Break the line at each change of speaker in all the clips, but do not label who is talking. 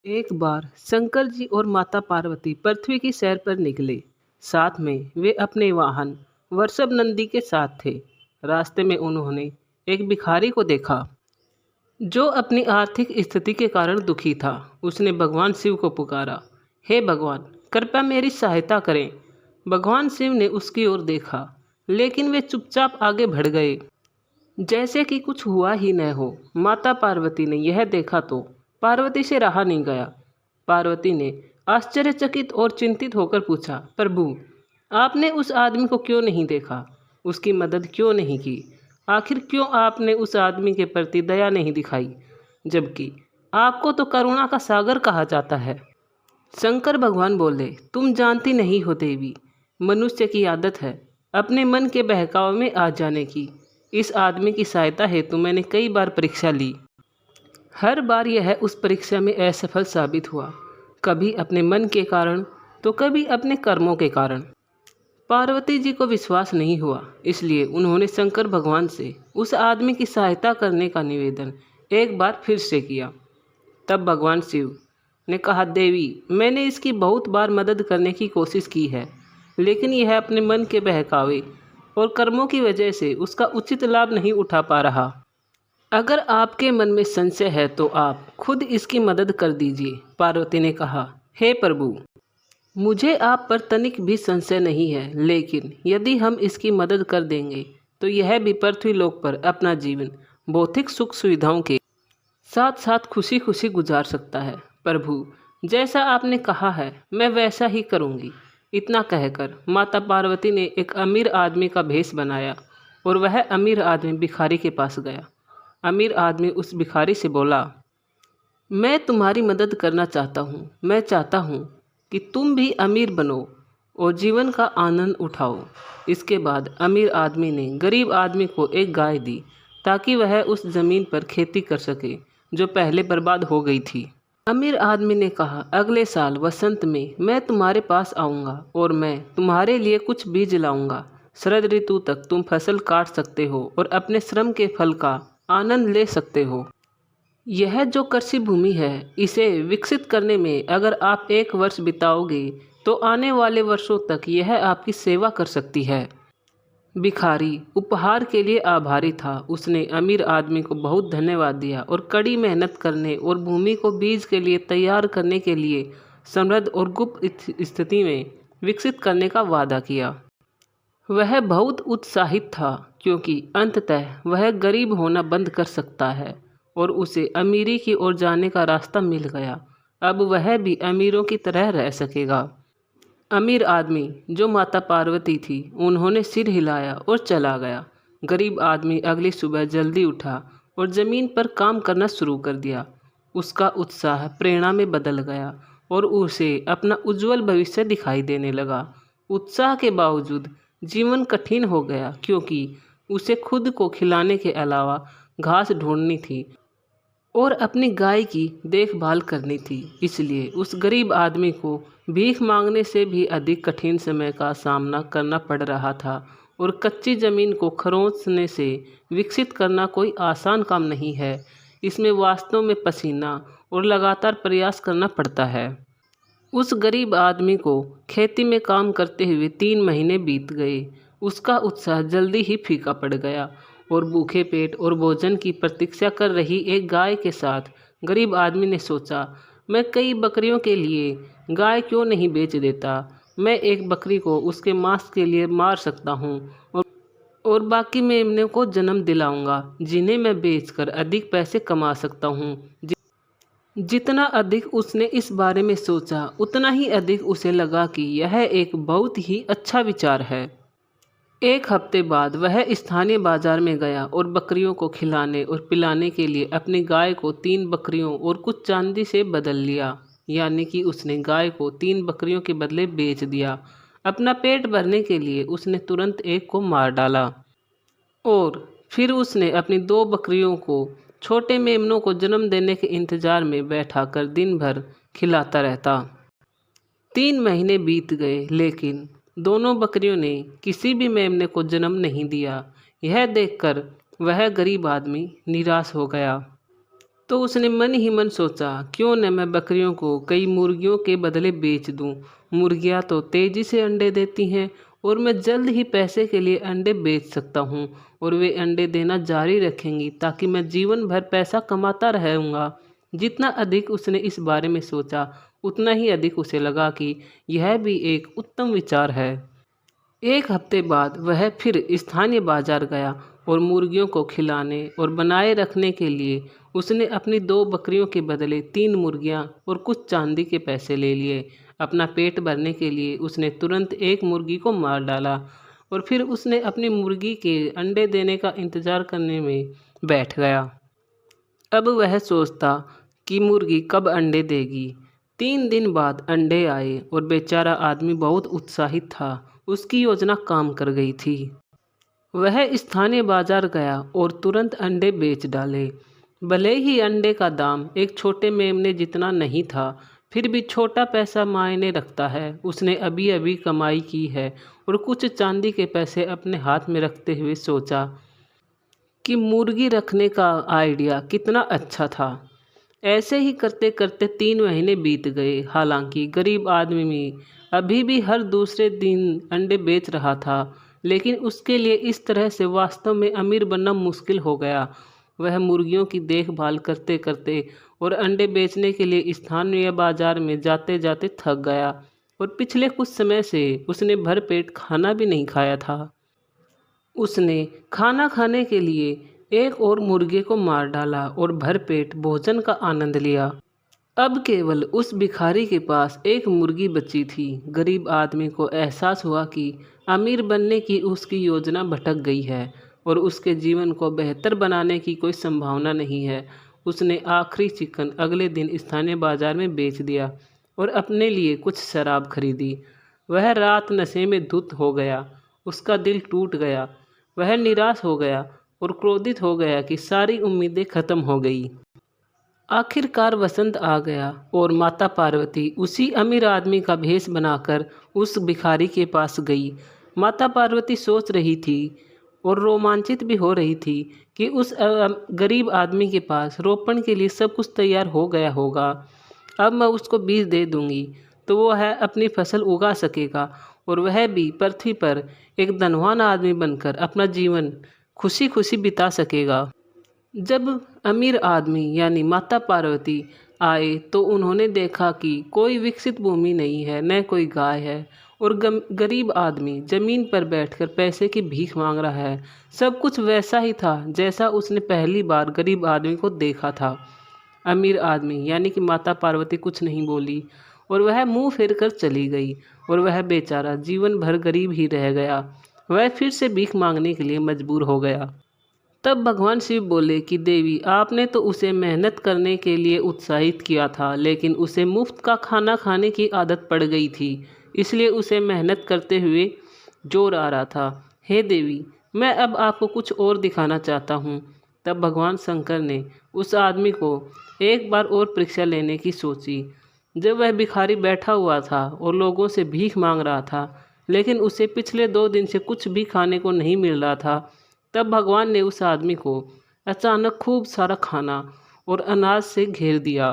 एक बार शंकर जी और माता पार्वती पृथ्वी की सैर पर निकले। साथ में वे अपने वाहन वृषभ नंदी के साथ थे। रास्ते में उन्होंने एक भिखारी को देखा जो अपनी आर्थिक स्थिति के कारण दुखी था। उसने भगवान शिव को पुकारा, हे भगवान, कृपया मेरी सहायता करें। भगवान शिव ने उसकी ओर देखा, लेकिन वे चुपचाप आगे बढ़ गए, जैसे कि कुछ हुआ ही न हो। माता पार्वती ने यह देखा तो पार्वती से रहा नहीं गया। पार्वती ने आश्चर्यचकित और चिंतित होकर पूछा, प्रभु, आपने उस आदमी को क्यों नहीं देखा? उसकी मदद क्यों नहीं की? आखिर क्यों आपने उस आदमी के प्रति दया नहीं दिखाई, जबकि आपको तो करुणा का सागर कहा जाता है? शंकर भगवान बोले, तुम जानती नहीं हो देवी, मनुष्य की आदत है अपने मन के बहकाव में आ जाने की। इस आदमी की सहायता हेतु मैंने कई बार परीक्षा ली। हर बार यह उस परीक्षा में असफल साबित हुआ, कभी अपने मन के कारण तो कभी अपने कर्मों के कारण। पार्वती जी को विश्वास नहीं हुआ, इसलिए उन्होंने शंकर भगवान से उस आदमी की सहायता करने का निवेदन एक बार फिर से किया। तब भगवान शिव ने कहा, देवी, मैंने इसकी बहुत बार मदद करने की कोशिश की है, लेकिन यह अपने मन के बहकावे और कर्मों की वजह से उसका उचित लाभ नहीं उठा पा रहा। अगर आपके मन में संशय है तो आप खुद इसकी मदद कर दीजिए। पार्वती ने कहा, हे प्रभु, मुझे आप पर तनिक भी संशय नहीं है, लेकिन यदि हम इसकी मदद कर देंगे तो यह भी पृथ्वी लोक पर अपना जीवन भौतिक सुख सुविधाओं के साथ साथ खुशी खुशी गुजार सकता है। प्रभु, जैसा आपने कहा है मैं वैसा ही करूँगी। इतना कहकर माता पार्वती ने एक अमीर आदमी का भेष बनाया और वह अमीर आदमी भिखारी के पास गया। अमीर आदमी उस भिखारी से बोला, मैं तुम्हारी मदद करना चाहता हूँ। मैं चाहता हूँ कि तुम भी अमीर बनो और जीवन का आनंद उठाओ। इसके बाद अमीर आदमी ने गरीब आदमी को एक गाय दी ताकि वह उस ज़मीन पर खेती कर सके जो पहले बर्बाद हो गई थी। अमीर आदमी ने कहा, अगले साल वसंत में मैं तुम्हारे पास आऊँगा और मैं तुम्हारे लिए कुछ बीज लाऊंगा। शरद ऋतु तक तुम फसल काट सकते हो और अपने श्रम के फल का आनंद ले सकते हो। यह जो कृषि भूमि है, इसे विकसित करने में अगर आप 1 वर्ष बिताओगे तो आने वाले वर्षों तक यह आपकी सेवा कर सकती है। भिखारी उपहार के लिए आभारी था। उसने अमीर आदमी को बहुत धन्यवाद दिया और कड़ी मेहनत करने और भूमि को बीज के लिए तैयार करने के लिए समृद्ध और गुप्त स्थिति में विकसित करने का वादा किया। वह बहुत उत्साहित था क्योंकि अंततः वह गरीब होना बंद कर सकता है और उसे अमीरी की ओर जाने का रास्ता मिल गया। अब वह भी अमीरों की तरह रह सकेगा। अमीर आदमी जो माता पार्वती थी, उन्होंने सिर हिलाया और चला गया। गरीब आदमी अगली सुबह जल्दी उठा और ज़मीन पर काम करना शुरू कर दिया। उसका उत्साह प्रेरणा में बदल गया और उसे अपना उज्जवल भविष्य दिखाई देने लगा। उत्साह के बावजूद जीवन कठिन हो गया क्योंकि उसे खुद को खिलाने के अलावा घास ढूंढनी थी और अपनी गाय की देखभाल करनी थी। इसलिए उस गरीब आदमी को भीख मांगने से भी अधिक कठिन समय का सामना करना पड़ रहा था और कच्ची ज़मीन को खरोंचने से विकसित करना कोई आसान काम नहीं है। इसमें वास्तव में पसीना और लगातार प्रयास करना पड़ता है। उस गरीब आदमी को खेती में काम करते हुए 3 महीने बीत गए। उसका उत्साह जल्दी ही फीका पड़ गया और भूखे पेट और भोजन की प्रतीक्षा कर रही एक गाय के साथ गरीब आदमी ने सोचा, मैं कई बकरियों के लिए गाय क्यों नहीं बेच देता। मैं एक बकरी को उसके मांस के लिए मार सकता हूँ और बाकी मेमनों को जन्म दिलाऊंगा, जिन्हें मैं बेचकर अधिक पैसे कमा सकता हूँ। जितना अधिक उसने इस बारे में सोचा, उतना ही अधिक उसे लगा कि यह एक बहुत ही अच्छा विचार है। 1 हफ्ते बाद वह स्थानीय बाजार में गया और बकरियों को खिलाने और पिलाने के लिए अपनी गाय को 3 बकरियों और कुछ चांदी से बदल लिया। यानी कि उसने गाय को 3 बकरियों के बदले बेच दिया। अपना पेट भरने के लिए उसने तुरंत एक को मार डाला और फिर उसने अपनी 2 बकरियों को छोटे मेमनों को जन्म देने के इंतजार में बैठा कर दिन भर खिलाता रहता। 3 महीने बीत गए, लेकिन दोनों बकरियों ने किसी भी मेमने को जन्म नहीं दिया। यह देखकर वह गरीब आदमी निराश हो गया। तो उसने मन ही मन सोचा, क्यों न मैं बकरियों को कई मुर्गियों के बदले बेच दूं। मुर्गियां तो तेजी से अंडे देती हैं और मैं जल्द ही पैसे के लिए अंडे बेच सकता हूं और वे अंडे देना जारी रखेंगी ताकि मैं जीवन भर पैसा कमाता रहूँगा। जितना अधिक उसने इस बारे में सोचा, उतना ही अधिक उसे लगा कि यह भी एक उत्तम विचार है। एक हफ्ते बाद वह फिर स्थानीय बाजार गया और मुर्गियों को खिलाने और बनाए रखने के लिए उसने अपनी 2 बकरियों के बदले 3 मुर्गियां और कुछ चांदी के पैसे ले लिए। अपना पेट भरने के लिए उसने तुरंत एक मुर्गी को मार डाला और फिर उसने अपनी मुर्गी के अंडे देने का इंतज़ार करने में बैठ गया। अब वह सोचता कि मुर्गी कब अंडे देगी। 3 दिन बाद अंडे आए और बेचारा आदमी बहुत उत्साहित था। उसकी योजना काम कर गई थी। वह स्थानीय बाजार गया और तुरंत अंडे बेच डाले। भले ही अंडे का दाम एक छोटे मेमने जितना नहीं था, फिर भी छोटा पैसा मायने रखता है। उसने अभी अभी कमाई की है और कुछ चांदी के पैसे अपने हाथ में रखते हुए सोचा कि मुर्गी रखने का आइडिया कितना अच्छा था। ऐसे ही करते करते 3 महीने बीत गए। हालांकि गरीब आदमी अभी भी हर दूसरे दिन अंडे बेच रहा था, लेकिन उसके लिए इस तरह से वास्तव में अमीर बनना मुश्किल हो गया। वह मुर्गियों की देखभाल करते करते और अंडे बेचने के लिए स्थानीय बाजार में जाते जाते थक गया और पिछले कुछ समय से उसने भरपेट खाना भी नहीं खाया था। उसने खाना खाने के लिए एक और मुर्गे को मार डाला और भरपेट भोजन का आनंद लिया। अब केवल उस भिखारी के पास एक मुर्गी बची थी। गरीब आदमी को एहसास हुआ कि अमीर बनने की उसकी योजना भटक गई है और उसके जीवन को बेहतर बनाने की कोई संभावना नहीं है। उसने आखिरी चिकन अगले दिन स्थानीय बाजार में बेच दिया और अपने लिए कुछ शराब खरीदी। वह रात नशे में धुत हो गया। उसका दिल टूट गया। वह निराश हो गया और क्रोधित हो गया कि सारी उम्मीदें खत्म हो गई। आखिरकार वसंत आ गया और माता पार्वती उसी अमीर आदमी का भेष बनाकर उस भिखारी के पास गई। माता पार्वती सोच रही थी और रोमांचित भी हो रही थी कि उस गरीब आदमी के पास रोपण के लिए सब कुछ तैयार हो गया होगा। अब मैं उसको बीज दे दूंगी तो वो है अपनी फसल उगा सकेगा और वह भी पृथ्वी पर एक धनवान आदमी बनकर अपना जीवन खुशी खुशी बिता सकेगा। जब अमीर आदमी यानी माता पार्वती आए तो उन्होंने देखा कि कोई विकसित भूमि नहीं है, न कोई गाय है और गरीब आदमी ज़मीन पर बैठकर पैसे की भीख मांग रहा है। सब कुछ वैसा ही था जैसा उसने पहली बार गरीब आदमी को देखा था। अमीर आदमी यानी कि माता पार्वती कुछ नहीं बोली और वह मुंह फेर कर चली गई और वह बेचारा जीवन भर गरीब ही रह गया। वह फिर से भीख मांगने के लिए मजबूर हो गया। तब भगवान शिव बोले कि देवी, आपने तो उसे मेहनत करने के लिए उत्साहित किया था, लेकिन उसे मुफ्त का खाना खाने की आदत पड़ गई थी, इसलिए उसे मेहनत करते हुए जोर आ रहा था। हे देवी, मैं अब आपको कुछ और दिखाना चाहता हूँ। तब भगवान शंकर ने उस आदमी को एक बार और परीक्षा लेने की सोची। जब वह भिखारी बैठा हुआ था और लोगों से भीख मांग रहा था, लेकिन उसे पिछले 2 दिन से कुछ भी खाने को नहीं मिल रहा था, तब भगवान ने उस आदमी को अचानक खूब सारा खाना और अनाज से घेर दिया।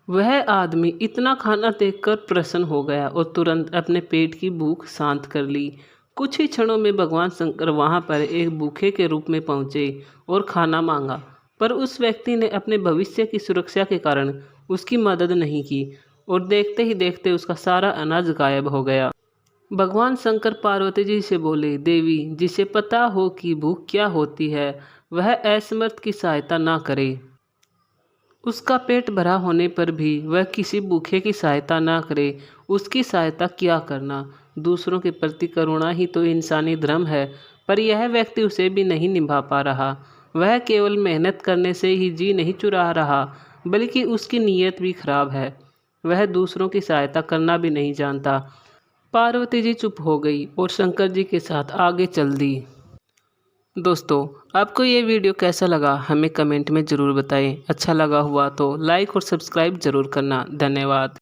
वह आदमी इतना खाना देखकर प्रसन्न हो गया और तुरंत अपने पेट की भूख शांत कर ली। कुछ ही क्षणों में भगवान शंकर वहां पर एक भूखे के रूप में पहुंचे और खाना मांगा, पर उस व्यक्ति ने अपने भविष्य की सुरक्षा के कारण उसकी मदद नहीं की और देखते ही देखते उसका सारा अनाज गायब हो गया। भगवान शंकर पार्वती जी से बोले, देवी, जिसे पता हो कि भूख क्या होती है, वह असमर्थ की सहायता ना करे। उसका पेट भरा होने पर भी वह किसी भूखे की सहायता ना करे। उसकी सहायता क्या करना। दूसरों के प्रति करुणा ही तो इंसानी धर्म है, पर यह व्यक्ति उसे भी नहीं निभा पा रहा। वह केवल मेहनत करने से ही जी नहीं चुरा रहा, बल्कि उसकी नीयत भी खराब है। वह दूसरों की सहायता करना भी नहीं जानता। पार्वती जी चुप हो गई और शंकर जी के साथ आगे चल दी। दोस्तों, आपको ये वीडियो कैसा लगा हमें कमेंट में ज़रूर बताएं। अच्छा लगा हुआ तो लाइक और सब्सक्राइब ज़रूर करना। धन्यवाद।